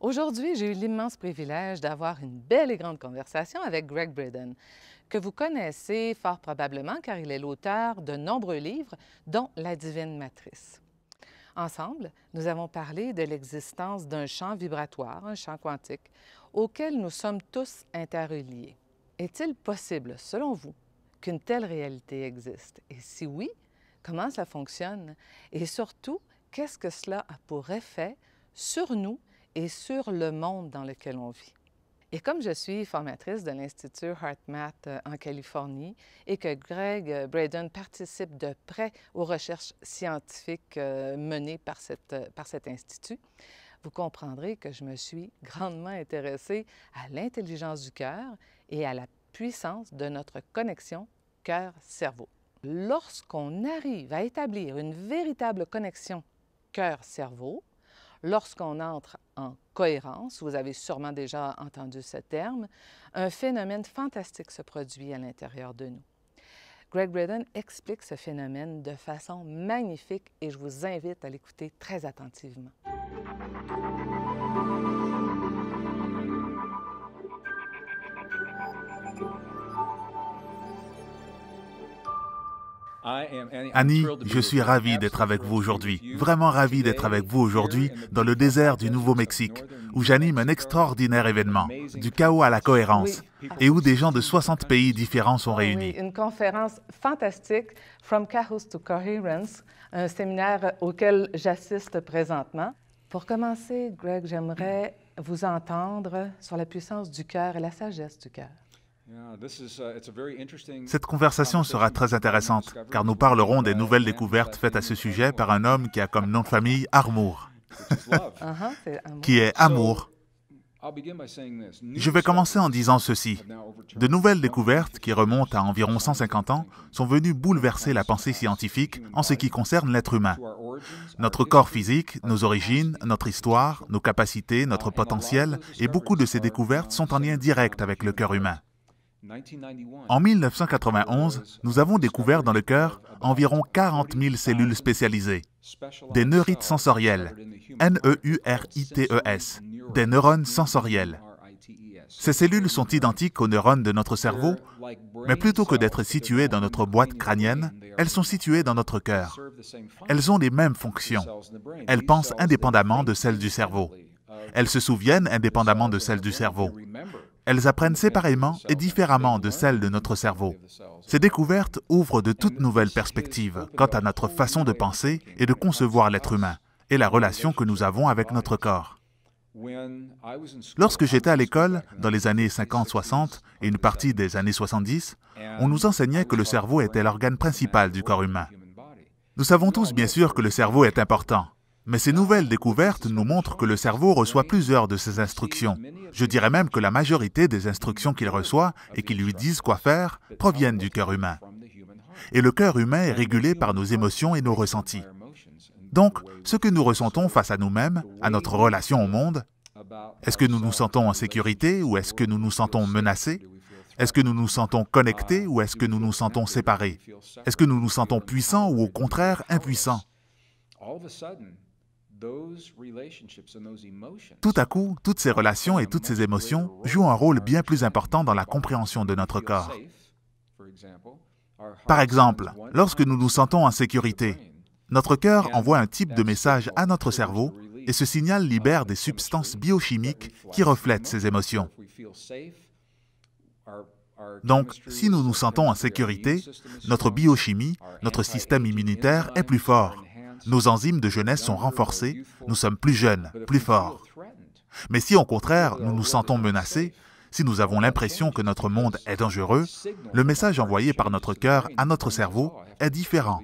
Aujourd'hui, j'ai eu l'immense privilège d'avoir une belle et grande conversation avec Gregg Braden, que vous connaissez fort probablement car il est l'auteur de nombreux livres, dont La Divine Matrice. Ensemble, nous avons parlé de l'existence d'un champ vibratoire, un champ quantique, auquel nous sommes tous interreliés. Est-il possible, selon vous, qu'une telle réalité existe? Et si oui, comment ça fonctionne? Et surtout, qu'est-ce que cela a pour effet sur nous et sur le monde dans lequel on vit? Et comme je suis formatrice de l'Institut HeartMath en Californie et que Gregg Braden participe de près aux recherches scientifiques menées par cet institut, vous comprendrez que je me suis grandement intéressée à l'intelligence du cœur et à la puissance de notre connexion cœur-cerveau. Lorsqu'on arrive à établir une véritable connexion cœur-cerveau, lorsqu'on entre en cohérence, vous avez sûrement déjà entendu ce terme, un phénomène fantastique se produit à l'intérieur de nous. Gregg Braden explique ce phénomène de façon magnifique et je vous invite à l'écouter très attentivement. Annie, je suis ravi d'être avec vous aujourd'hui, vraiment ravi d'être avec vous aujourd'hui dans le désert du Nouveau-Mexique, où j'anime un extraordinaire événement, du chaos à la cohérence, et où des gens de 60 pays différents sont réunis. Oui, une conférence fantastique, From Chaos to Coherence, un séminaire auquel j'assiste présentement. Pour commencer, Gregg, j'aimerais vous entendre sur la puissance du cœur et la sagesse du cœur. Cette conversation sera très intéressante, car nous parlerons des nouvelles découvertes faites à ce sujet par un homme qui a comme nom de famille Armour, qui est amour. Je vais commencer en disant ceci. De nouvelles découvertes, qui remontent à environ 150 ans, sont venues bouleverser la pensée scientifique en ce qui concerne l'être humain. Notre corps physique, nos origines, notre histoire, nos capacités, notre potentiel, et beaucoup de ces découvertes sont en lien direct avec le cœur humain. En 1991, nous avons découvert dans le cœur environ 40 000 cellules spécialisées, des neurites sensorielles, N-E-U-R-I-T-E-S, des neurones sensoriels. Ces cellules sont identiques aux neurones de notre cerveau, mais plutôt que d'être situées dans notre boîte crânienne, elles sont situées dans notre cœur. Elles ont les mêmes fonctions. Elles pensent indépendamment de celles du cerveau. Elles se souviennent indépendamment de celles du cerveau. Elles apprennent séparément et différemment de celles de notre cerveau. Ces découvertes ouvrent de toutes nouvelles perspectives quant à notre façon de penser et de concevoir l'être humain et la relation que nous avons avec notre corps. Lorsque j'étais à l'école, dans les années 50-60 et une partie des années 70, on nous enseignait que le cerveau était l'organe principal du corps humain. Nous savons tous bien sûr que le cerveau est important. Mais ces nouvelles découvertes nous montrent que le cerveau reçoit plusieurs de ces instructions. Je dirais même que la majorité des instructions qu'il reçoit et qui lui disent quoi faire proviennent du cœur humain. Et le cœur humain est régulé par nos émotions et nos ressentis. Donc, ce que nous ressentons face à nous-mêmes, à notre relation au monde, est-ce que nous nous sentons en sécurité ou est-ce que nous nous sentons menacés? Est-ce que nous nous sentons connectés ou est-ce que nous nous sentons séparés? Est-ce que nous nous sentons puissants ou au contraire impuissants? Tout à coup, toutes ces relations et toutes ces émotions jouent un rôle bien plus important dans la compréhension de notre corps. Par exemple, lorsque nous nous sentons en sécurité, notre cœur envoie un type de message à notre cerveau et ce signal libère des substances biochimiques qui reflètent ces émotions. Donc, si nous nous sentons en sécurité, notre biochimie, notre système immunitaire est plus fort. Nos enzymes de jeunesse sont renforcées, nous sommes plus jeunes, plus forts. Mais si au contraire, nous nous sentons menacés, si nous avons l'impression que notre monde est dangereux, le message envoyé par notre cœur à notre cerveau est différent.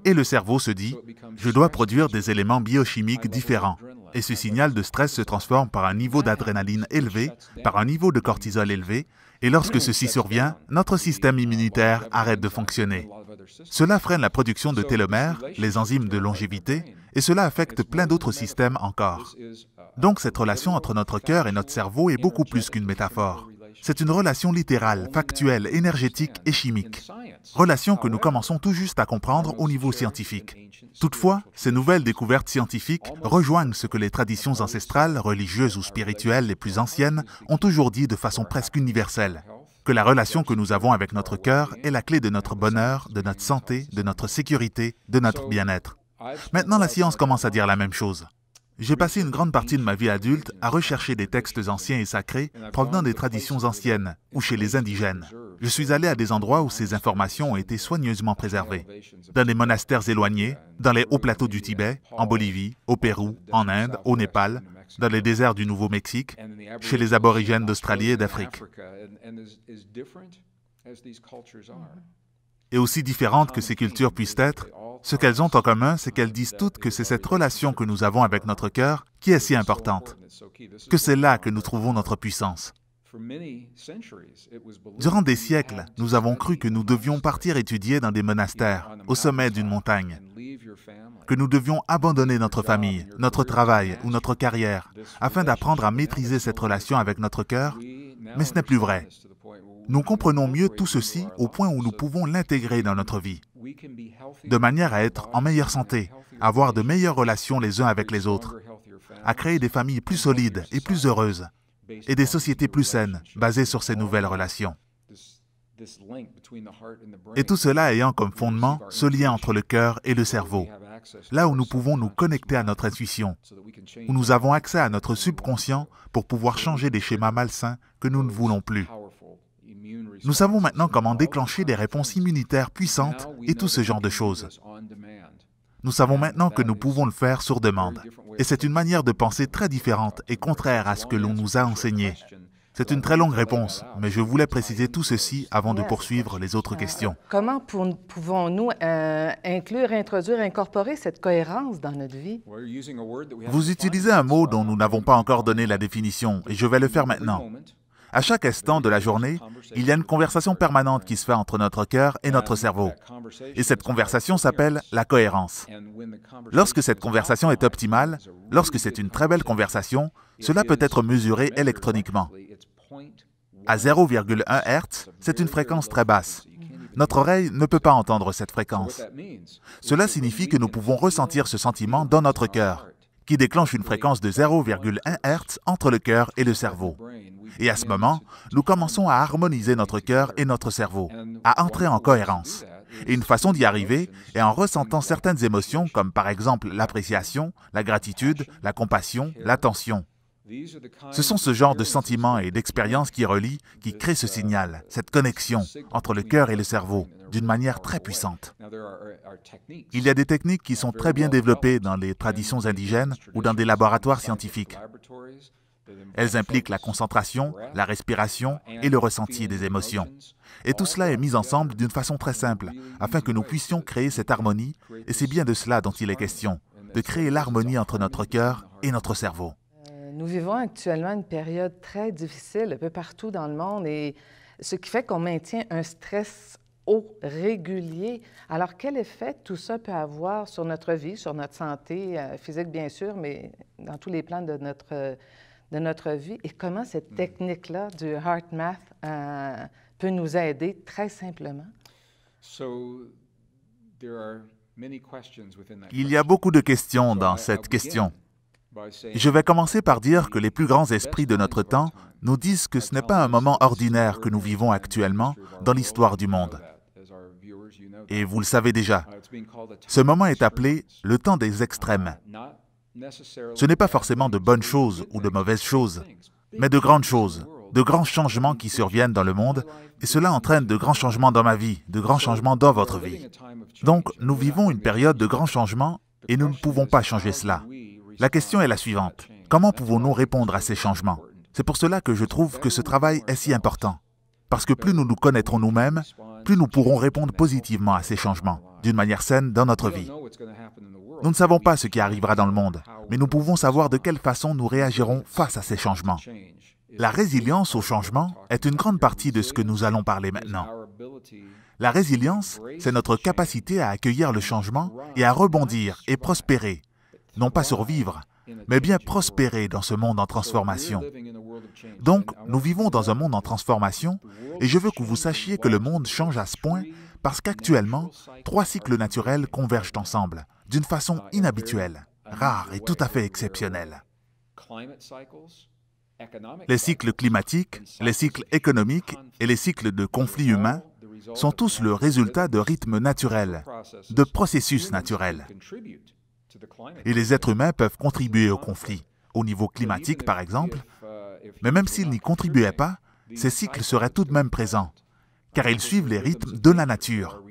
Et le cerveau se dit « Je dois produire des éléments biochimiques différents ». Et ce signal de stress se transforme par un niveau d'adrénaline élevé, par un niveau de cortisol élevé, et lorsque ceci survient, notre système immunitaire arrête de fonctionner. Cela freine la production de télomères, les enzymes de longévité, et cela affecte plein d'autres systèmes encore. Donc cette relation entre notre cœur et notre cerveau est beaucoup plus qu'une métaphore. C'est une relation littérale, factuelle, énergétique et chimique. relation que nous commençons tout juste à comprendre au niveau scientifique. Toutefois, ces nouvelles découvertes scientifiques rejoignent ce que les traditions ancestrales, religieuses ou spirituelles les plus anciennes ont toujours dit de façon presque universelle, que la relation que nous avons avec notre cœur est la clé de notre bonheur, de notre santé, de notre sécurité, de notre bien-être. Maintenant, la science commence à dire la même chose. J'ai passé une grande partie de ma vie adulte à rechercher des textes anciens et sacrés provenant des traditions anciennes ou chez les indigènes. Je suis allé à des endroits où ces informations ont été soigneusement préservées. Dans des monastères éloignés, dans les hauts plateaux du Tibet, en Bolivie, au Pérou, en Inde, au Népal, dans les déserts du Nouveau-Mexique, chez les aborigènes d'Australie et d'Afrique. Et aussi différentes que ces cultures puissent être, ce qu'elles ont en commun, c'est qu'elles disent toutes que c'est cette relation que nous avons avec notre cœur qui est si importante, que c'est là que nous trouvons notre puissance. Durant des siècles, nous avons cru que nous devions partir étudier dans des monastères, au sommet d'une montagne, que nous devions abandonner notre famille, notre travail ou notre carrière, afin d'apprendre à maîtriser cette relation avec notre cœur, mais ce n'est plus vrai. Nous comprenons mieux tout ceci au point où nous pouvons l'intégrer dans notre vie, de manière à être en meilleure santé, à avoir de meilleures relations les uns avec les autres, à créer des familles plus solides et plus heureuses, et des sociétés plus saines, basées sur ces nouvelles relations. Et tout cela ayant comme fondement ce lien entre le cœur et le cerveau, là où nous pouvons nous connecter à notre intuition, où nous avons accès à notre subconscient pour pouvoir changer des schémas malsains que nous ne voulons plus. Nous savons maintenant comment déclencher des réponses immunitaires puissantes et tout ce genre de choses. Nous savons maintenant que nous pouvons le faire sur demande. Et c'est une manière de penser très différente et contraire à ce que l'on nous a enseigné. C'est une très longue réponse, mais je voulais préciser tout ceci avant de poursuivre les autres questions. Comment pouvons-nous introduire, incorporer cette cohérence dans notre vie? Vous utilisez un mot dont nous n'avons pas encore donné la définition, et je vais le faire maintenant. À chaque instant de la journée, il y a une conversation permanente qui se fait entre notre cœur et notre cerveau. Et cette conversation s'appelle la cohérence. Lorsque cette conversation est optimale, lorsque c'est une très belle conversation, cela peut être mesuré électroniquement. À 0,1 Hz, c'est une fréquence très basse. Notre oreille ne peut pas entendre cette fréquence. Cela signifie que nous pouvons ressentir ce sentiment dans notre cœur, qui déclenche une fréquence de 0,1 Hz entre le cœur et le cerveau. Et à ce moment, nous commençons à harmoniser notre cœur et notre cerveau, à entrer en cohérence. Et une façon d'y arriver est en ressentant certaines émotions comme par exemple l'appréciation, la gratitude, la compassion, l'attention. Ce sont ce genre de sentiments et d'expériences qui relient, qui créent ce signal, cette connexion entre le cœur et le cerveau, d'une manière très puissante. Il y a des techniques qui sont très bien développées dans les traditions indigènes ou dans des laboratoires scientifiques. Elles impliquent la concentration, la respiration et le ressenti des émotions. Et tout cela est mis ensemble d'une façon très simple, afin que nous puissions créer cette harmonie, et c'est bien de cela dont il est question, de créer l'harmonie entre notre cœur et notre cerveau. Nous vivons actuellement une période très difficile un peu partout dans le monde, et ce qui fait qu'on maintient un stress haut, régulier. Alors, quel effet tout ça peut avoir sur notre vie, sur notre santé physique, bien sûr, mais dans tous les plans de notre vie, et comment cette technique-là du HeartMath peut nous aider très simplement? Il y a beaucoup de questions dans cette question. Je vais commencer par dire que les plus grands esprits de notre temps nous disent que ce n'est pas un moment ordinaire que nous vivons actuellement dans l'histoire du monde. Et vous le savez déjà, ce moment est appelé le temps des extrêmes. Ce n'est pas forcément de bonnes choses ou de mauvaises choses, mais de grandes choses, de grands changements qui surviennent dans le monde, et cela entraîne de grands changements dans ma vie, de grands changements dans votre vie. Donc, nous vivons une période de grands changements et nous ne pouvons pas changer cela. La question est la suivante. Comment pouvons-nous répondre à ces changements? C'est pour cela que je trouve que ce travail est si important. Parce que plus nous nous connaîtrons nous-mêmes, plus nous pourrons répondre positivement à ces changements, d'une manière saine dans notre vie. Nous ne savons pas ce qui arrivera dans le monde, mais nous pouvons savoir de quelle façon nous réagirons face à ces changements. La résilience au changement est une grande partie de ce que nous allons parler maintenant. La résilience, c'est notre capacité à accueillir le changement et à rebondir et prospérer, non pas survivre, mais bien prospérer dans ce monde en transformation. Donc, nous vivons dans un monde en transformation, et je veux que vous sachiez que le monde change à ce point Parce qu'actuellement, 3 cycles naturels convergent ensemble, d'une façon inhabituelle, rare et tout à fait exceptionnelle. Les cycles climatiques, les cycles économiques et les cycles de conflits humains sont tous le résultat de rythmes naturels, de processus naturels. Et les êtres humains peuvent contribuer au conflit, au niveau climatique par exemple, mais même s'ils n'y contribuaient pas, ces cycles seraient tout de même présents, car ils suivent les rythmes de la nature.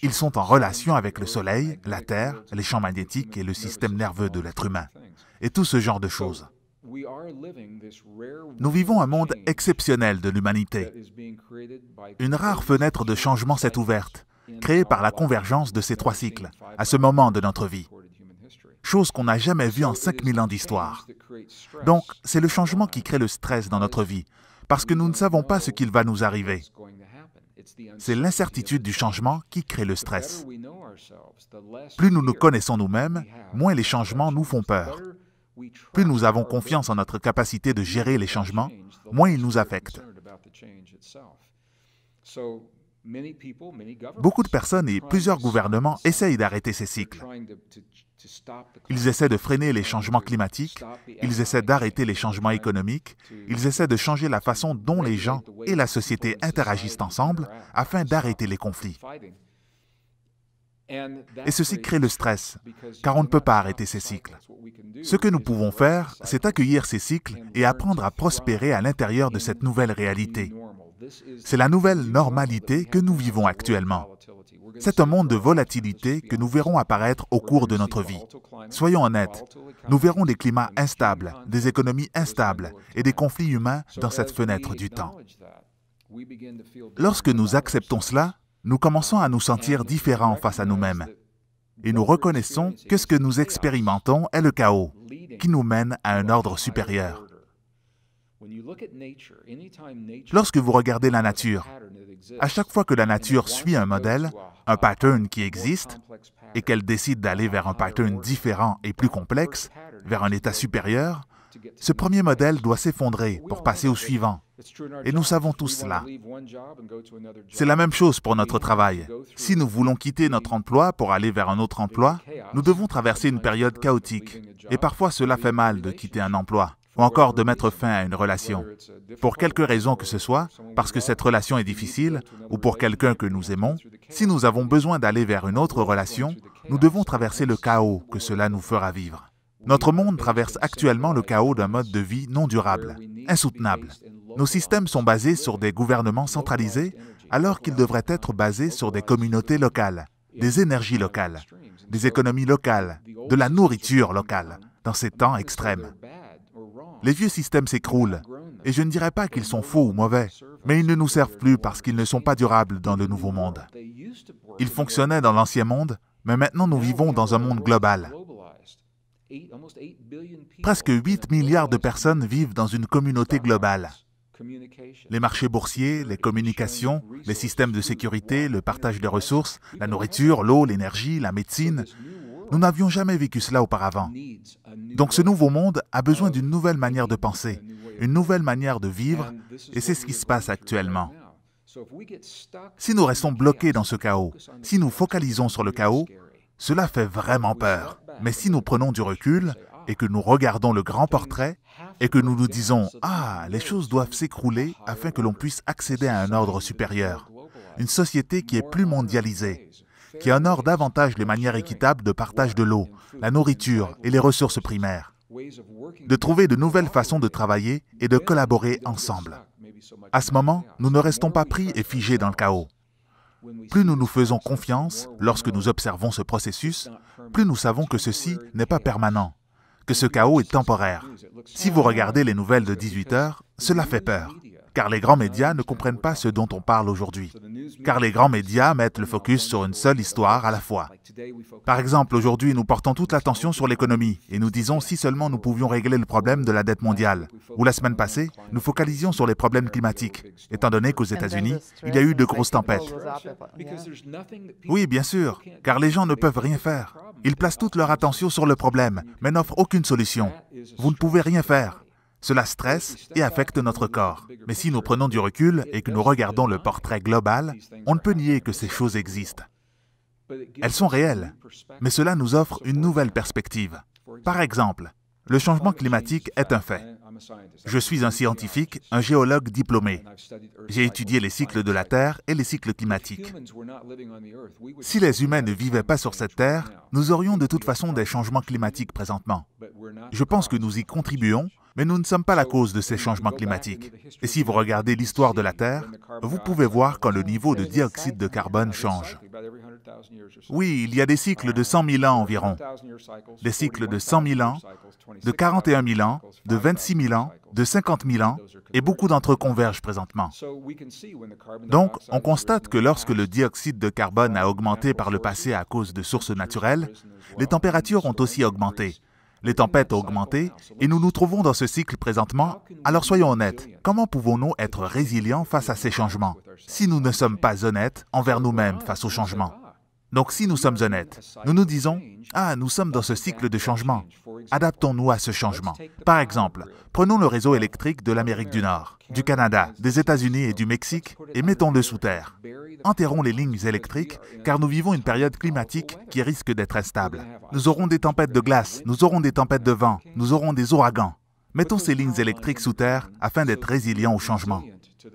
Ils sont en relation avec le Soleil, la Terre, les champs magnétiques et le système nerveux de l'être humain, et tout ce genre de choses. Nous vivons un monde exceptionnel de l'humanité. Une rare fenêtre de changement s'est ouverte, créée par la convergence de ces 3 cycles, à ce moment de notre vie. Chose qu'on n'a jamais vue en 5000 ans d'histoire. Donc, c'est le changement qui crée le stress dans notre vie, parce que nous ne savons pas ce qu'il va nous arriver. C'est l'incertitude du changement qui crée le stress. Plus nous nous connaissons nous-mêmes, moins les changements nous font peur. Plus nous avons confiance en notre capacité de gérer les changements, moins ils nous affectent. Beaucoup de personnes et plusieurs gouvernements essayent d'arrêter ces cycles. Ils essaient de freiner les changements climatiques, ils essaient d'arrêter les changements économiques, ils essaient de changer la façon dont les gens et la société interagissent ensemble afin d'arrêter les conflits. Et ceci crée le stress, car on ne peut pas arrêter ces cycles. Ce que nous pouvons faire, c'est accueillir ces cycles et apprendre à prospérer à l'intérieur de cette nouvelle réalité. C'est la nouvelle normalité que nous vivons actuellement. C'est un monde de volatilité que nous verrons apparaître au cours de notre vie. Soyons honnêtes, nous verrons des climats instables, des économies instables et des conflits humains dans cette fenêtre du temps. Lorsque nous acceptons cela, nous commençons à nous sentir différents face à nous-mêmes. Et nous reconnaissons que ce que nous expérimentons est le chaos, qui nous mène à un ordre supérieur. Lorsque vous regardez la nature, à chaque fois que la nature suit un modèle, un pattern qui existe, et qu'elle décide d'aller vers un pattern différent et plus complexe, vers un état supérieur, ce premier modèle doit s'effondrer pour passer au suivant. Et nous savons tous cela. C'est la même chose pour notre travail. Si nous voulons quitter notre emploi pour aller vers un autre emploi, nous devons traverser une période chaotique. Et parfois cela fait mal de quitter un emploi, ou encore de mettre fin à une relation. Pour quelque raison que ce soit, parce que cette relation est difficile, ou pour quelqu'un que nous aimons, si nous avons besoin d'aller vers une autre relation, nous devons traverser le chaos que cela nous fera vivre. Notre monde traverse actuellement le chaos d'un mode de vie non durable, insoutenable. Nos systèmes sont basés sur des gouvernements centralisés alors qu'ils devraient être basés sur des communautés locales, des énergies locales, des économies locales, de la nourriture locale, dans ces temps extrêmes. Les vieux systèmes s'écroulent, et je ne dirais pas qu'ils sont faux ou mauvais, mais ils ne nous servent plus parce qu'ils ne sont pas durables dans le nouveau monde. Ils fonctionnaient dans l'ancien monde, mais maintenant nous vivons dans un monde global. Presque 8 milliards de personnes vivent dans une communauté globale. Les marchés boursiers, les communications, les systèmes de sécurité, le partage des ressources, la nourriture, l'eau, l'énergie, la médecine. Nous n'avions jamais vécu cela auparavant. Donc ce nouveau monde a besoin d'une nouvelle manière de penser, une nouvelle manière de vivre, et c'est ce qui se passe actuellement. Si nous restons bloqués dans ce chaos, si nous focalisons sur le chaos, cela fait vraiment peur. Mais si nous prenons du recul et que nous regardons le grand portrait et que nous nous disons « Ah, les choses doivent s'écrouler afin que l'on puisse accéder à un ordre supérieur, une société qui est plus mondialisée, qui honore davantage les manières équitables de partage de l'eau, la nourriture et les ressources primaires, de trouver de nouvelles façons de travailler et de collaborer ensemble. » À ce moment, nous ne restons pas pris et figés dans le chaos. Plus nous nous faisons confiance lorsque nous observons ce processus, plus nous savons que ceci n'est pas permanent, que ce chaos est temporaire. Si vous regardez les nouvelles de 18 heures, cela fait peur, car les grands médias ne comprennent pas ce dont on parle aujourd'hui, car les grands médias mettent le focus sur une seule histoire à la fois. Par exemple, aujourd'hui, nous portons toute l'attention sur l'économie et nous disons si seulement nous pouvions régler le problème de la dette mondiale. Ou la semaine passée, nous focalisions sur les problèmes climatiques, étant donné qu'aux États-Unis, il y a eu de grosses tempêtes. Oui, bien sûr, car les gens ne peuvent rien faire. Ils placent toute leur attention sur le problème, mais n'offrent aucune solution. Vous ne pouvez rien faire. Cela stresse et affecte notre corps. Mais si nous prenons du recul et que nous regardons le portrait global, on ne peut nier que ces choses existent. Elles sont réelles, mais cela nous offre une nouvelle perspective. Par exemple, le changement climatique est un fait. Je suis un scientifique, un géologue diplômé. J'ai étudié les cycles de la Terre et les cycles climatiques. Si les humains ne vivaient pas sur cette Terre, nous aurions de toute façon des changements climatiques présentement. Je pense que nous y contribuons, mais nous ne sommes pas la cause de ces changements climatiques. Et si vous regardez l'histoire de la Terre, vous pouvez voir quand le niveau de dioxyde de carbone change. Oui, il y a des cycles de 100 000 ans environ, des cycles de 100 000 ans, de 41 000 ans, de 26 000 ans, de 50 000 ans, et beaucoup d'entre eux convergent présentement. Donc, on constate que lorsque le dioxyde de carbone a augmenté par le passé à cause de sources naturelles, les températures ont aussi augmenté. Les tempêtes ont augmenté et nous nous trouvons dans ce cycle présentement. Alors soyons honnêtes, comment pouvons-nous être résilients face à ces changements si nous ne sommes pas honnêtes envers nous-mêmes face aux changements? Donc si nous sommes honnêtes, nous nous disons « Ah, nous sommes dans ce cycle de changement. Adaptons-nous à ce changement. » Par exemple, prenons le réseau électrique de l'Amérique du Nord, du Canada, des États-Unis et du Mexique et mettons-le sous terre. Enterrons les lignes électriques car nous vivons une période climatique qui risque d'être instable. Nous aurons des tempêtes de glace, nous aurons des tempêtes de vent, nous aurons des ouragans. Mettons ces lignes électriques sous terre afin d'être résilients au changement.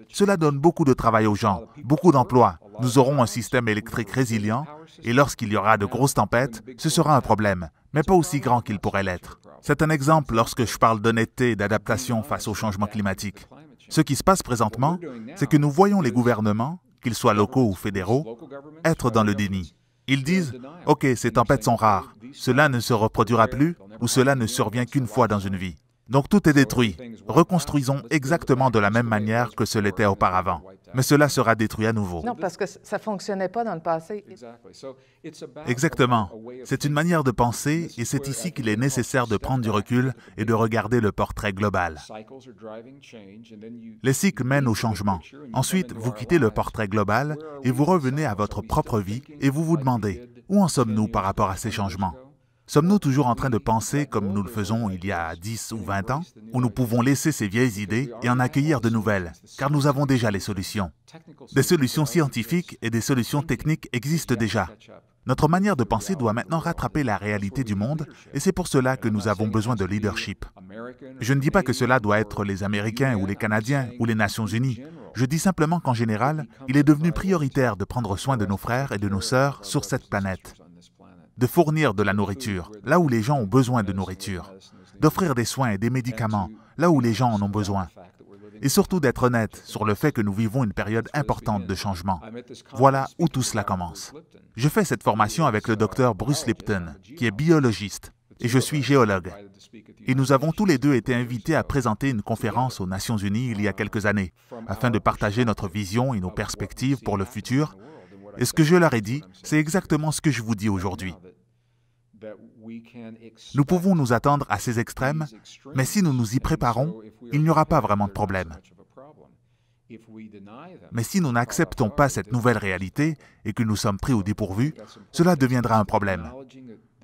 Cela donne beaucoup de travail aux gens, beaucoup d'emplois. Nous aurons un système électrique résilient et lorsqu'il y aura de grosses tempêtes, ce sera un problème, mais pas aussi grand qu'il pourrait l'être. C'est un exemple lorsque je parle d'honnêteté et d'adaptation face au changement climatique. Ce qui se passe présentement, c'est que nous voyons les gouvernements, qu'ils soient locaux ou fédéraux, être dans le déni. Ils disent « Ok, ces tempêtes sont rares, cela ne se reproduira plus ou cela ne survient qu'une fois dans une vie. » Donc tout est détruit. Reconstruisons exactement de la même manière que ce l'était auparavant. Mais cela sera détruit à nouveau. Non, parce que ça ne fonctionnait pas dans le passé. Exactement. C'est une manière de penser et c'est ici qu'il est nécessaire de prendre du recul et de regarder le portrait global. Les cycles mènent au changement. Ensuite, vous quittez le portrait global et vous revenez à votre propre vie et vous vous demandez « Où en sommes-nous par rapport à ces changements ?» Sommes-nous toujours en train de penser comme nous le faisons il y a 10 ou 20 ans, où nous pouvons laisser ces vieilles idées et en accueillir de nouvelles, car nous avons déjà les solutions. Des solutions scientifiques et des solutions techniques existent déjà. Notre manière de penser doit maintenant rattraper la réalité du monde et c'est pour cela que nous avons besoin de leadership. Je ne dis pas que cela doit être les Américains ou les Canadiens ou les Nations Unies. Je dis simplement qu'en général, il est devenu prioritaire de prendre soin de nos frères et de nos sœurs sur cette planète. De fournir de la nourriture, là où les gens ont besoin de nourriture, d'offrir des soins et des médicaments, là où les gens en ont besoin, et surtout d'être honnête sur le fait que nous vivons une période importante de changement. Voilà où tout cela commence. Je fais cette formation avec le docteur Bruce Lipton, qui est biologiste, et je suis géologue. Et nous avons tous les deux été invités à présenter une conférence aux Nations Unies il y a quelques années, afin de partager notre vision et nos perspectives pour le futur. Et ce que je leur ai dit, c'est exactement ce que je vous dis aujourd'hui. Nous pouvons nous attendre à ces extrêmes, mais si nous nous y préparons, il n'y aura pas vraiment de problème. Mais si nous n'acceptons pas cette nouvelle réalité et que nous sommes pris au dépourvu, cela deviendra un problème.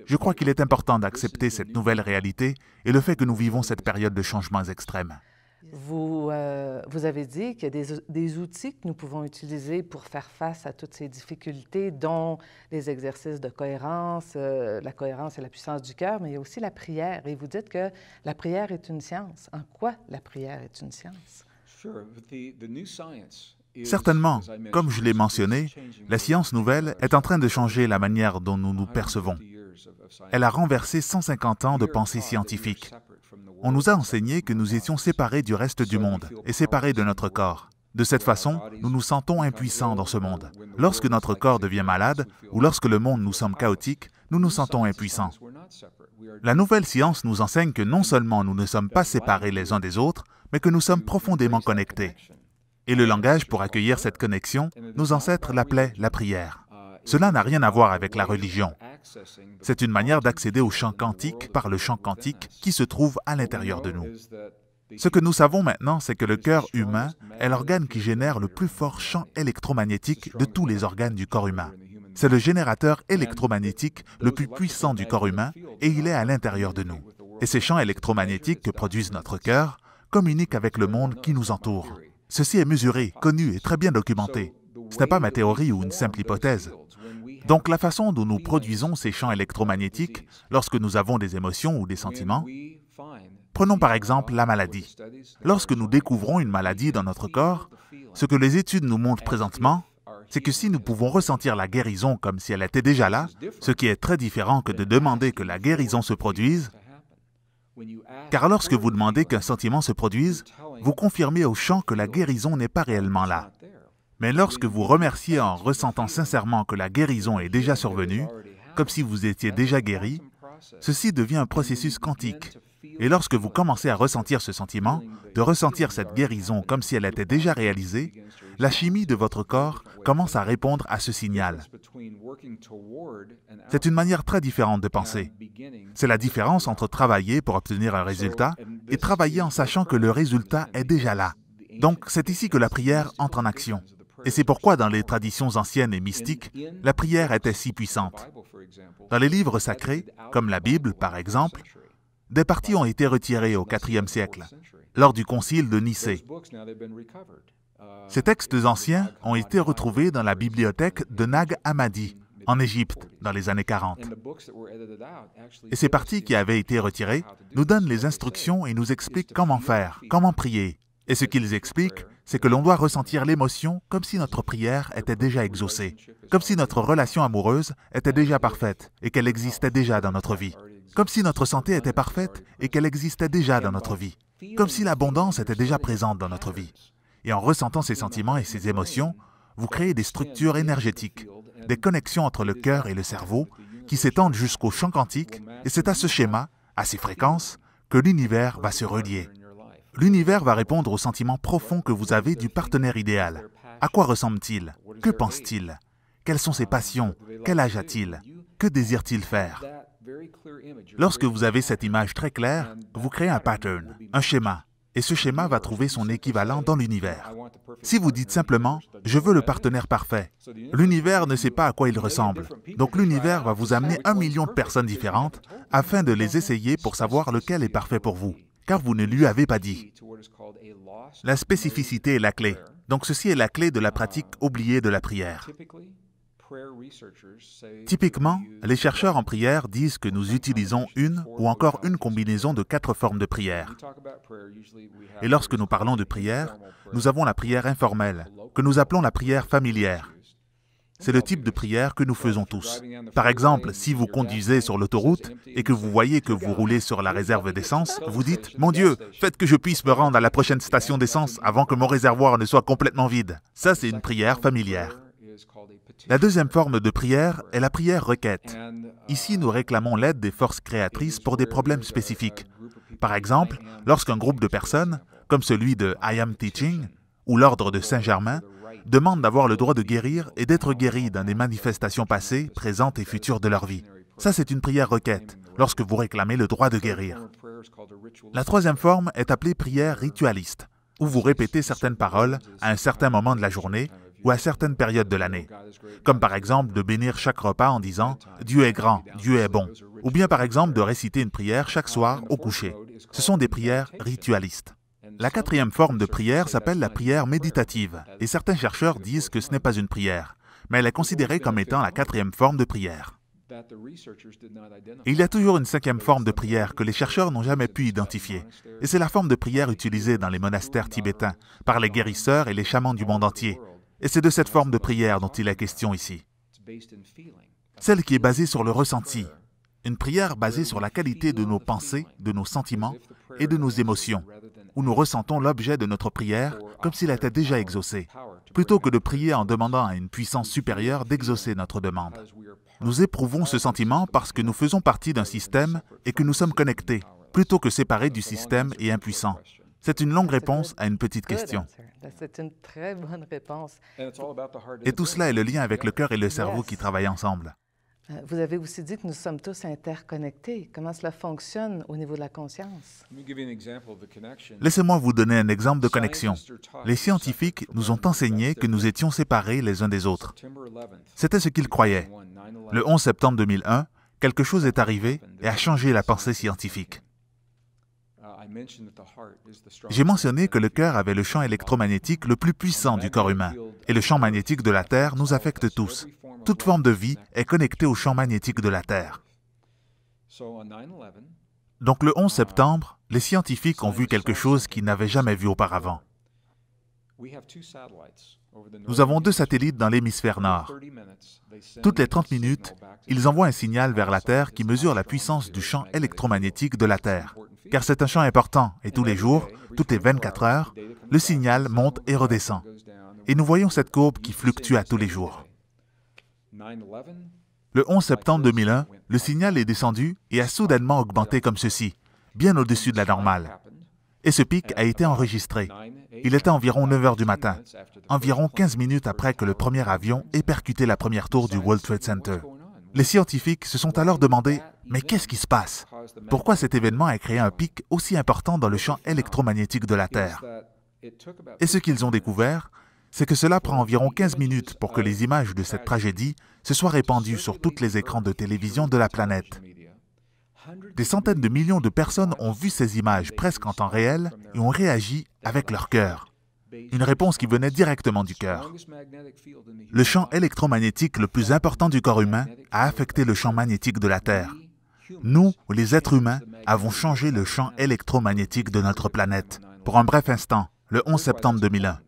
Je crois qu'il est important d'accepter cette nouvelle réalité et le fait que nous vivons cette période de changements extrêmes. Vous avez dit qu'il y a des outils que nous pouvons utiliser pour faire face à toutes ces difficultés, dont les exercices de cohérence, la cohérence et la puissance du cœur, mais il y a aussi la prière. Et vous dites que la prière est une science. En quoi la prière est une science? Certainement, comme je l'ai mentionné, la science nouvelle est en train de changer la manière dont nous nous percevons. Elle a renversé 150 ans de pensée scientifique. On nous a enseigné que nous étions séparés du reste du monde et séparés de notre corps. De cette façon, nous nous sentons impuissants dans ce monde. Lorsque notre corps devient malade ou lorsque le monde nous semble chaotique, nous nous sentons impuissants. La nouvelle science nous enseigne que non seulement nous ne sommes pas séparés les uns des autres, mais que nous sommes profondément connectés. Et le langage pour accueillir cette connexion, nos ancêtres l'appelaient la prière. Cela n'a rien à voir avec la religion. C'est une manière d'accéder au champ quantique par le champ quantique qui se trouve à l'intérieur de nous. Ce que nous savons maintenant, c'est que le cœur humain est l'organe qui génère le plus fort champ électromagnétique de tous les organes du corps humain. C'est le générateur électromagnétique le plus puissant du corps humain et il est à l'intérieur de nous. Et ces champs électromagnétiques que produisent notre cœur communique avec le monde qui nous entoure. Ceci est mesuré, connu et très bien documenté. Ce n'est pas ma théorie ou une simple hypothèse. Donc la façon dont nous produisons ces champs électromagnétiques lorsque nous avons des émotions ou des sentiments, prenons par exemple la maladie. Lorsque nous découvrons une maladie dans notre corps, ce que les études nous montrent présentement, c'est que si nous pouvons ressentir la guérison comme si elle était déjà là, ce qui est très différent que de demander que la guérison se produise, car lorsque vous demandez qu'un sentiment se produise, vous confirmez au champ que la guérison n'est pas réellement là. Mais lorsque vous remerciez en ressentant sincèrement que la guérison est déjà survenue, comme si vous étiez déjà guéri, ceci devient un processus quantique. Et lorsque vous commencez à ressentir ce sentiment, de ressentir cette guérison comme si elle était déjà réalisée, la chimie de votre corps commence à répondre à ce signal. C'est une manière très différente de penser. C'est la différence entre travailler pour obtenir un résultat et travailler en sachant que le résultat est déjà là. Donc, c'est ici que la prière entre en action. Et c'est pourquoi dans les traditions anciennes et mystiques, la prière était si puissante. Dans les livres sacrés, comme la Bible par exemple, des parties ont été retirées au IVe siècle, lors du concile de Nicée. Ces textes anciens ont été retrouvés dans la bibliothèque de Nag Hammadi, en Égypte, dans les années 40. Et ces parties qui avaient été retirées nous donnent les instructions et nous expliquent comment faire, comment prier. Et ce qu'ils expliquent, c'est que l'on doit ressentir l'émotion comme si notre prière était déjà exaucée, comme si notre relation amoureuse était déjà parfaite et qu'elle existait déjà dans notre vie, comme si notre santé était parfaite et qu'elle existait déjà dans notre vie, comme si l'abondance était déjà présente dans notre vie. Et en ressentant ces sentiments et ces émotions, vous créez des structures énergétiques, des connexions entre le cœur et le cerveau qui s'étendent jusqu'au champ quantique, et c'est à ce schéma, à ces fréquences, que l'univers va se relier. L'univers va répondre aux sentiments profonds que vous avez du partenaire idéal. À quoi ressemble-t-il? Que pense-t-il? Quelles sont ses passions? Quel âge a-t-il? Que désire-t-il faire? Lorsque vous avez cette image très claire, vous créez un pattern, un schéma, et ce schéma va trouver son équivalent dans l'univers. Si vous dites simplement « je veux le partenaire parfait », l'univers ne sait pas à quoi il ressemble. Donc l'univers va vous amener 1 million de personnes différentes afin de les essayer pour savoir lequel est parfait pour vous, car vous ne lui avez pas dit. La spécificité est la clé. Donc ceci est la clé de la pratique oubliée de la prière. Typiquement, les chercheurs en prière disent que nous utilisons une ou encore une combinaison de 4 formes de prière. Et lorsque nous parlons de prière, nous avons la prière informelle, que nous appelons la prière familière. C'est le type de prière que nous faisons tous. Par exemple, si vous conduisez sur l'autoroute et que vous voyez que vous roulez sur la réserve d'essence, vous dites « Mon Dieu, faites que je puisse me rendre à la prochaine station d'essence avant que mon réservoir ne soit complètement vide. » Ça, c'est une prière familière. La deuxième forme de prière est la prière requête. Ici, nous réclamons l'aide des forces créatrices pour des problèmes spécifiques. Par exemple, lorsqu'un groupe de personnes, comme celui de I Am Teaching ou l'Ordre de Saint-Germain, demande d'avoir le droit de guérir et d'être guéri dans des manifestations passées, présentes et futures de leur vie. Ça, c'est une prière requête, lorsque vous réclamez le droit de guérir. La troisième forme est appelée prière ritualiste, où vous répétez certaines paroles à un certain moment de la journée ou à certaines périodes de l'année, comme par exemple de bénir chaque repas en disant « Dieu est grand, Dieu est bon », ou bien par exemple de réciter une prière chaque soir au coucher. Ce sont des prières ritualistes. La quatrième forme de prière s'appelle la prière méditative, et certains chercheurs disent que ce n'est pas une prière, mais elle est considérée comme étant la quatrième forme de prière. Et il y a toujours une cinquième forme de prière que les chercheurs n'ont jamais pu identifier, et c'est la forme de prière utilisée dans les monastères tibétains, par les guérisseurs et les chamans du monde entier. Et c'est de cette forme de prière dont il est question ici. Celle qui est basée sur le ressenti, une prière basée sur la qualité de nos pensées, de nos sentiments et de nos émotions, où nous ressentons l'objet de notre prière comme s'il était déjà exaucé, plutôt que de prier en demandant à une puissance supérieure d'exaucer notre demande. Nous éprouvons ce sentiment parce que nous faisons partie d'un système et que nous sommes connectés, plutôt que séparés du système et impuissants. C'est une longue réponse à une petite question. C'est une très bonne réponse. Et tout cela est le lien avec le cœur et le cerveau qui travaillent ensemble. Vous avez aussi dit que nous sommes tous interconnectés. Comment cela fonctionne au niveau de la conscience? Laissez-moi vous donner un exemple de connexion. Les scientifiques nous ont enseigné que nous étions séparés les uns des autres. C'était ce qu'ils croyaient. Le 11 septembre 2001, quelque chose est arrivé et a changé la pensée scientifique. J'ai mentionné que le cœur avait le champ électromagnétique le plus puissant du corps humain, et le champ magnétique de la Terre nous affecte tous. Toute forme de vie est connectée au champ magnétique de la Terre. Donc le 11 septembre, les scientifiques ont vu quelque chose qu'ils n'avaient jamais vu auparavant. Nous avons 2 satellites dans l'hémisphère nord. Toutes les 30 minutes, ils envoient un signal vers la Terre qui mesure la puissance du champ électromagnétique de la Terre. Car c'est un champ important et tous les jours, toutes les 24 heures, le signal monte et redescend. Et nous voyons cette courbe qui fluctue à tous les jours. Le 11 septembre 2001, le signal est descendu et a soudainement augmenté comme ceci, bien au-dessus de la normale. Et ce pic a été enregistré. Il était environ 9 heures du matin, environ 15 minutes après que le premier avion ait percuté la première tour du World Trade Center. Les scientifiques se sont alors demandé « Mais qu'est-ce qui se passe? Pourquoi cet événement a créé un pic aussi important dans le champ électromagnétique de la Terre ?» Et ce qu'ils ont découvert, c'est que cela prend environ 15 minutes pour que les images de cette tragédie se soient répandues sur tous les écrans de télévision de la planète. Des centaines de millions de personnes ont vu ces images presque en temps réel et ont réagi avec leur cœur. Une réponse qui venait directement du cœur. Le champ électromagnétique le plus important du corps humain a affecté le champ magnétique de la Terre. Nous, les êtres humains, avons changé le champ électromagnétique de notre planète, pour un bref instant, le 11 septembre 2001.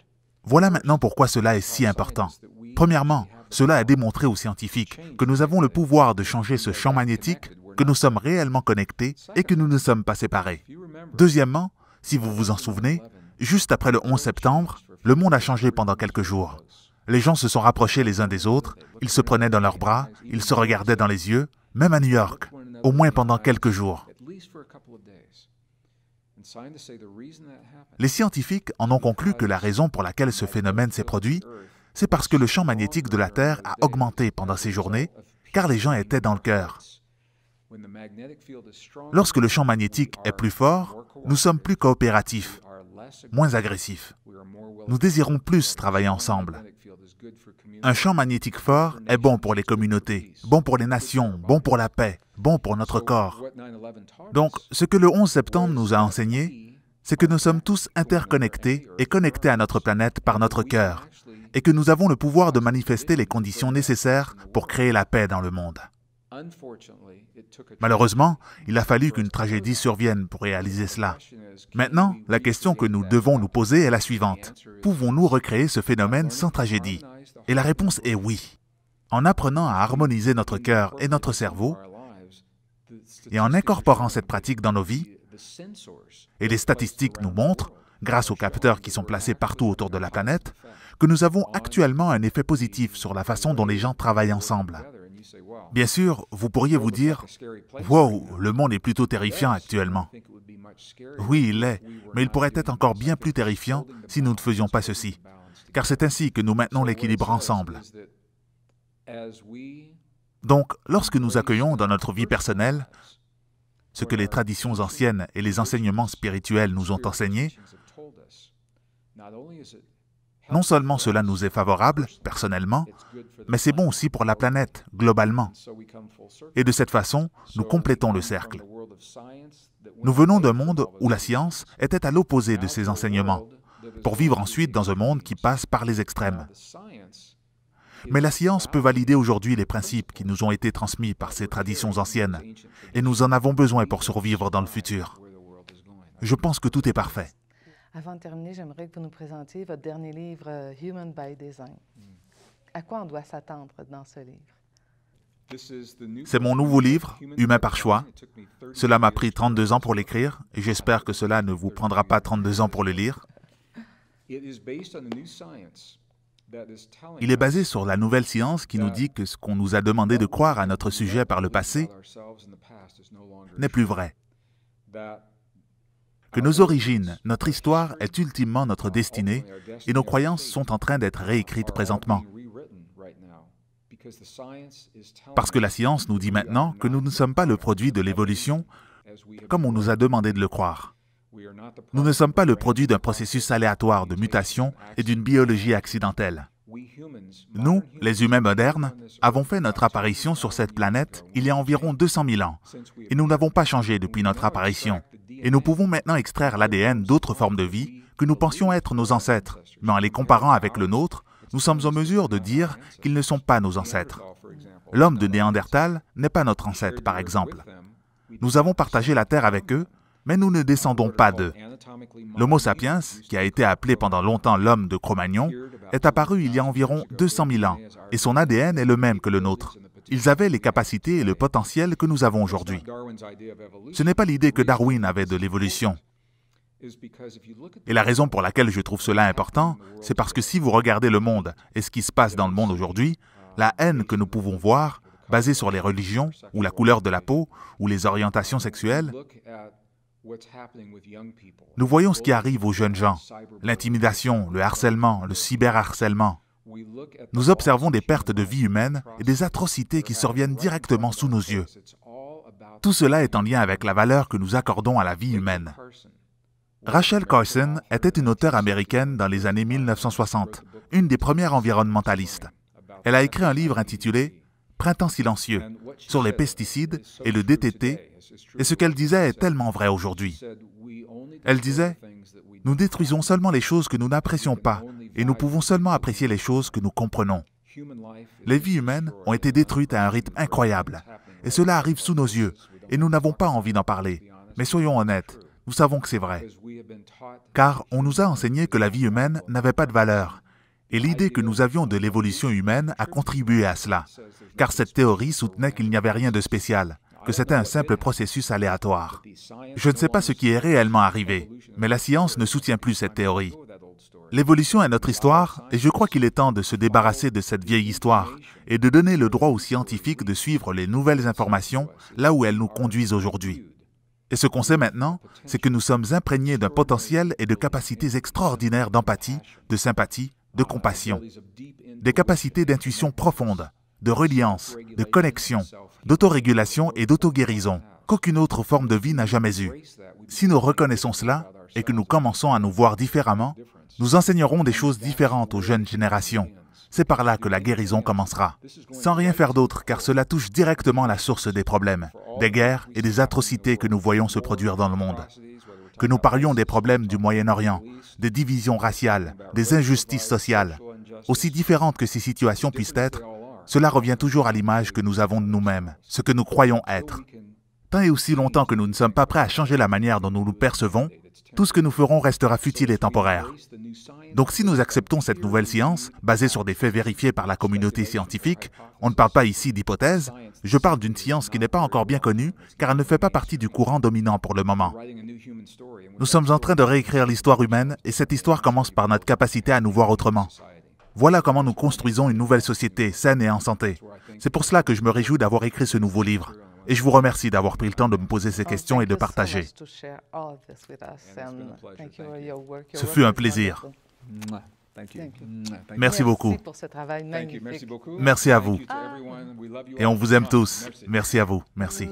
Voilà maintenant pourquoi cela est si important. Premièrement, cela a démontré aux scientifiques que nous avons le pouvoir de changer ce champ magnétique, que nous sommes réellement connectés et que nous ne sommes pas séparés. Deuxièmement, si vous vous en souvenez, juste après le 11 septembre, le monde a changé pendant quelques jours. Les gens se sont rapprochés les uns des autres, ils se prenaient dans leurs bras, ils se regardaient dans les yeux, même à New York, au moins pendant quelques jours. Les scientifiques en ont conclu que la raison pour laquelle ce phénomène s'est produit, c'est parce que le champ magnétique de la Terre a augmenté pendant ces journées, car les gens étaient dans le cœur. Lorsque le champ magnétique est plus fort, nous sommes plus coopératifs, moins agressifs. Nous désirons plus travailler ensemble. Un champ magnétique fort est bon pour les communautés, bon pour les nations, bon pour la paix, bon pour notre corps. Donc, ce que le 11 septembre nous a enseigné, c'est que nous sommes tous interconnectés et connectés à notre planète par notre cœur, et que nous avons le pouvoir de manifester les conditions nécessaires pour créer la paix dans le monde. Malheureusement, il a fallu qu'une tragédie survienne pour réaliser cela. Maintenant, la question que nous devons nous poser est la suivante. Pouvons-nous recréer ce phénomène sans tragédie? Et la réponse est oui. En apprenant à harmoniser notre cœur et notre cerveau, et en incorporant cette pratique dans nos vies, et les statistiques nous montrent, grâce aux capteurs qui sont placés partout autour de la planète, que nous avons actuellement un effet positif sur la façon dont les gens travaillent ensemble. Bien sûr, vous pourriez vous dire « Wow, le monde est plutôt terrifiant actuellement. » Oui, il l'est, mais il pourrait être encore bien plus terrifiant si nous ne faisions pas ceci, car c'est ainsi que nous maintenons l'équilibre ensemble. Donc, lorsque nous accueillons dans notre vie personnelle ce que les traditions anciennes et les enseignements spirituels nous ont enseigné, non seulement cela nous est favorable, personnellement, mais c'est bon aussi pour la planète, globalement. Et de cette façon, nous complétons le cercle. Nous venons d'un monde où la science était à l'opposé de ces enseignements, pour vivre ensuite dans un monde qui passe par les extrêmes. Mais la science peut valider aujourd'hui les principes qui nous ont été transmis par ces traditions anciennes, et nous en avons besoin pour survivre dans le futur. Je pense que tout est parfait. Avant de terminer, j'aimerais que vous nous présentiez votre dernier livre, Human by Design. À quoi on doit s'attendre dans ce livre? C'est mon nouveau livre, Humain par choix. Cela m'a pris 32 ans pour l'écrire, et j'espère que cela ne vous prendra pas 32 ans pour le lire. Il est basé sur la nouvelle science qui nous dit que ce qu'on nous a demandé de croire à notre sujet par le passé n'est plus vrai. Que nos origines, notre histoire est ultimement notre destinée et nos croyances sont en train d'être réécrites présentement. Parce que la science nous dit maintenant que nous ne sommes pas le produit de l'évolution comme on nous a demandé de le croire. Nous ne sommes pas le produit d'un processus aléatoire de mutation et d'une biologie accidentelle. Nous, les humains modernes, avons fait notre apparition sur cette planète il y a environ 200 000 ans et nous n'avons pas changé depuis notre apparition. Et nous pouvons maintenant extraire l'ADN d'autres formes de vie que nous pensions être nos ancêtres, mais en les comparant avec le nôtre, nous sommes en mesure de dire qu'ils ne sont pas nos ancêtres. L'homme de Néandertal n'est pas notre ancêtre, par exemple. Nous avons partagé la Terre avec eux, mais nous ne descendons pas d'eux. L'Homo sapiens, qui a été appelé pendant longtemps l'homme de Cro-Magnon, est apparu il y a environ 200 000 ans, et son ADN est le même que le nôtre. Ils avaient les capacités et le potentiel que nous avons aujourd'hui. Ce n'est pas l'idée que Darwin avait de l'évolution. Et la raison pour laquelle je trouve cela important, c'est parce que si vous regardez le monde et ce qui se passe dans le monde aujourd'hui, la haine que nous pouvons voir, basée sur les religions, ou la couleur de la peau, ou les orientations sexuelles, nous voyons ce qui arrive aux jeunes gens, l'intimidation, le harcèlement, le cyberharcèlement. Nous observons des pertes de vie humaine et des atrocités qui surviennent directement sous nos yeux. Tout cela est en lien avec la valeur que nous accordons à la vie humaine. Rachel Carson était une auteure américaine dans les années 1960, une des premières environnementalistes. Elle a écrit un livre intitulé « Printemps silencieux » sur les pesticides et le DDT, et ce qu'elle disait est tellement vrai aujourd'hui. Elle disait « Nous détruisons seulement les choses que nous n'apprécions pas, et nous pouvons seulement apprécier les choses que nous comprenons. Les vies humaines ont été détruites à un rythme incroyable, et cela arrive sous nos yeux, et nous n'avons pas envie d'en parler. Mais soyons honnêtes, nous savons que c'est vrai. Car on nous a enseigné que la vie humaine n'avait pas de valeur, et l'idée que nous avions de l'évolution humaine a contribué à cela, car cette théorie soutenait qu'il n'y avait rien de spécial, que c'était un simple processus aléatoire. Je ne sais pas ce qui est réellement arrivé, mais la science ne soutient plus cette théorie. L'évolution est notre histoire, et je crois qu'il est temps de se débarrasser de cette vieille histoire et de donner le droit aux scientifiques de suivre les nouvelles informations là où elles nous conduisent aujourd'hui. Et ce qu'on sait maintenant, c'est que nous sommes imprégnés d'un potentiel et de capacités extraordinaires d'empathie, de sympathie, de compassion, des capacités d'intuition profonde, de reliance, de connexion, d'autorégulation et d'auto-guérison, qu'aucune autre forme de vie n'a jamais eue. Si nous reconnaissons cela et que nous commençons à nous voir différemment, nous enseignerons des choses différentes aux jeunes générations. C'est par là que la guérison commencera. Sans rien faire d'autre, car cela touche directement la source des problèmes, des guerres et des atrocités que nous voyons se produire dans le monde. Que nous parlions des problèmes du Moyen-Orient, des divisions raciales, des injustices sociales. Aussi différentes que ces situations puissent être, cela revient toujours à l'image que nous avons de nous-mêmes, ce que nous croyons être. Tant et aussi longtemps que nous ne sommes pas prêts à changer la manière dont nous nous percevons, tout ce que nous ferons restera futile et temporaire. Donc si nous acceptons cette nouvelle science, basée sur des faits vérifiés par la communauté scientifique, on ne parle pas ici d'hypothèses, je parle d'une science qui n'est pas encore bien connue, car elle ne fait pas partie du courant dominant pour le moment. Nous sommes en train de réécrire l'histoire humaine, et cette histoire commence par notre capacité à nous voir autrement. Voilà comment nous construisons une nouvelle société saine et en santé. C'est pour cela que je me réjouis d'avoir écrit ce nouveau livre. Et je vous remercie d'avoir pris le temps de me poser ces questions et de partager. Ce fut un plaisir. Merci beaucoup. Pour ce travail magnifique. Merci à vous. Et on vous aime tous. Merci à vous. Merci.